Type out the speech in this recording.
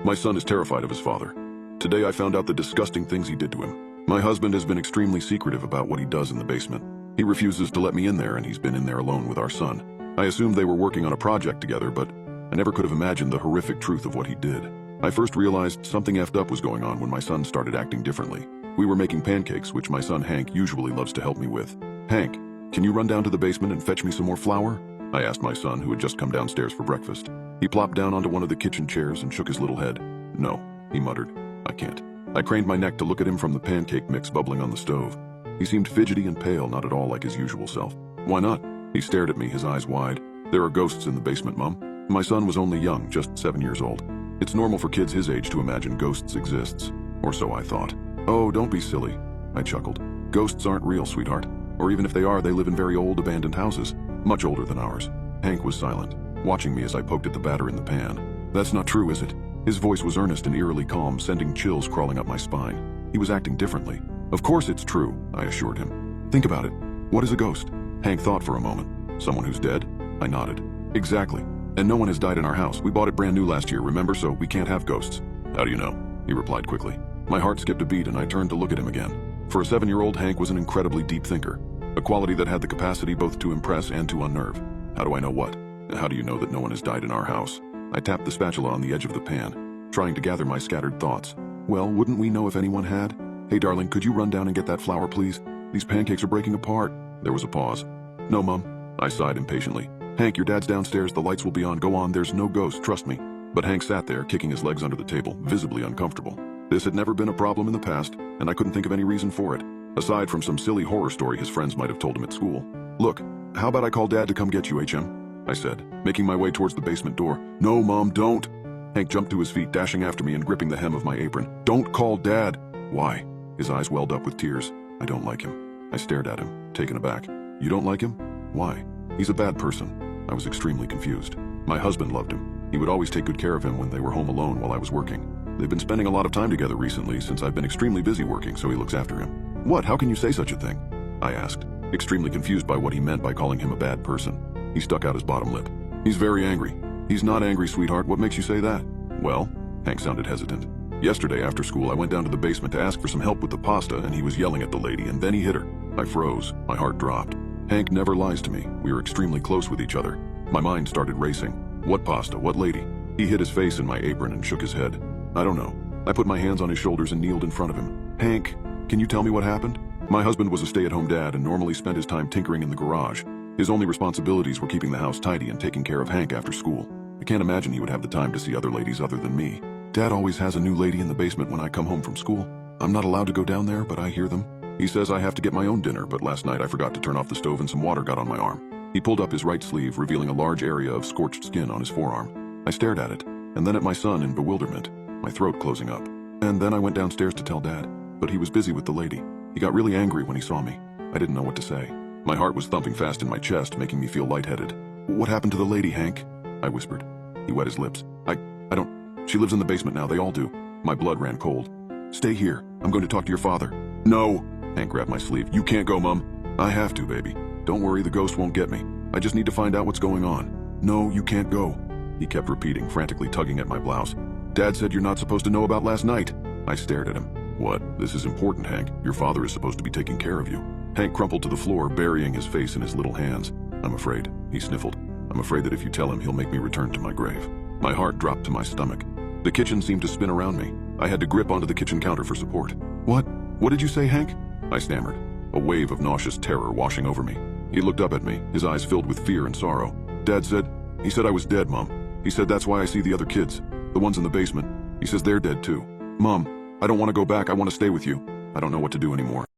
My son is terrified of his father. Today I found out the disgusting things he did to him. My husband has been extremely secretive about what he does in the basement. He refuses to let me in there, and he's been in there alone with our son. I assumed they were working on a project together, but I never could have imagined the horrific truth of what he did. I first realized something effed up was going on when my son started acting differently. We were making pancakes, which my son Hank usually loves to help me with. "Hank, can you run down to the basement and fetch me some more flour?" I asked my son, who had just come downstairs for breakfast. He plopped down onto one of the kitchen chairs and shook his little head. "No," he muttered. "I can't." I craned my neck to look at him from the pancake mix bubbling on the stove. He seemed fidgety and pale, not at all like his usual self. "Why not?" He stared at me, his eyes wide. "There are ghosts in the basement, Mom." My son was only young, just 7 years old. It's normal for kids his age to imagine ghosts exists. Or so I thought. "Oh, don't be silly," I chuckled. "Ghosts aren't real, sweetheart. Or even if they are, they live in very old abandoned houses, much older than ours." Hank was silent, watching me as I poked at the batter in the pan. "That's not true, is it?" His voice was earnest and eerily calm, sending chills crawling up my spine. He was acting differently. "Of course it's true," I assured him. "Think about it. What is a ghost?" Hank thought for a moment. "Someone who's dead?" I nodded. "Exactly. And no one has died in our house. We bought it brand new last year, remember? So we can't have ghosts." "How do you know?" He replied quickly. My heart skipped a beat and I turned to look at him again. For a 7-year-old, Hank was an incredibly deep thinker, a quality that had the capacity both to impress and to unnerve. "How do I know what? How do you know that no one has died in our house?" I tapped the spatula on the edge of the pan, trying to gather my scattered thoughts. "Well, wouldn't we know if anyone had? Hey, darling, could you run down and get that flour, please? These pancakes are breaking apart." There was a pause. "No, Mom," I sighed impatiently. "Hank, your dad's downstairs, the lights will be on. Go on, there's no ghost, trust me." But Hank sat there, kicking his legs under the table, visibly uncomfortable. This had never been a problem in the past, and I couldn't think of any reason for it, aside from some silly horror story his friends might have told him at school. "Look, how about I call Dad to come get you, HM?" I said, making my way towards the basement door. "No, Mom, don't." Hank jumped to his feet, dashing after me and gripping the hem of my apron. "Don't call Dad." "Why?" His eyes welled up with tears. "I don't like him." I stared at him, taken aback. "You don't like him? Why?" "He's a bad person." I was extremely confused. My husband loved him. He would always take good care of him when they were home alone while I was working. They've been spending a lot of time together recently since I've been extremely busy working, so he looks after him. "What? How can you say such a thing?" I asked, extremely confused by what he meant by calling him a bad person. He stuck out his bottom lip. "He's very angry." "He's not angry, sweetheart. What makes you say that?" "Well," Hank sounded hesitant. "Yesterday after school I went down to the basement to ask for some help with the pasta, and he was yelling at the lady, and then he hit her." I froze. My heart dropped. Hank never lies to me. We are extremely close with each other. My mind started racing. What pasta? What lady? He hid his face in my apron and shook his head. "I don't know." I put my hands on his shoulders and kneeled in front of him. "Hank, can you tell me what happened?" My husband was a stay-at-home dad and normally spent his time tinkering in the garage. His only responsibilities were keeping the house tidy and taking care of Hank after school. I can't imagine he would have the time to see other ladies other than me. "Dad always has a new lady in the basement when I come home from school. I'm not allowed to go down there, but I hear them. He says I have to get my own dinner, but last night I forgot to turn off the stove and some water got on my arm." He pulled up his right sleeve, revealing a large area of scorched skin on his forearm. I stared at it, and then at my son in bewilderment, my throat closing up. And then I went downstairs to tell Dad, but he was busy with the lady. He got really angry when he saw me. I didn't know what to say. My heart was thumping fast in my chest, making me feel lightheaded. "What happened to the lady, Hank?" I whispered. He wet his lips. I don't... She lives in the basement now, they all do." My blood ran cold. "Stay here. I'm going to talk to your father." "No!" Hank grabbed my sleeve. "You can't go, Mom." "I have to, baby. Don't worry, the ghost won't get me. I just need to find out what's going on." "No, you can't go," he kept repeating, frantically tugging at my blouse. "Dad said you're not supposed to know about last night." I stared at him. "What? This is important, Hank. Your father is supposed to be taking care of you." Hank crumpled to the floor, burying his face in his little hands. "I'm afraid," he sniffled. "I'm afraid that if you tell him, he'll make me return to my grave." My heart dropped to my stomach. The kitchen seemed to spin around me. I had to grip onto the kitchen counter for support. "What? What did you say, Hank?" I stammered, a wave of nauseous terror washing over me. He looked up at me, his eyes filled with fear and sorrow. "Dad said, he said I was dead, Mom. He said that's why I see the other kids, the ones in the basement. He says they're dead too. Mom, I don't want to go back, I want to stay with you. I don't know what to do anymore."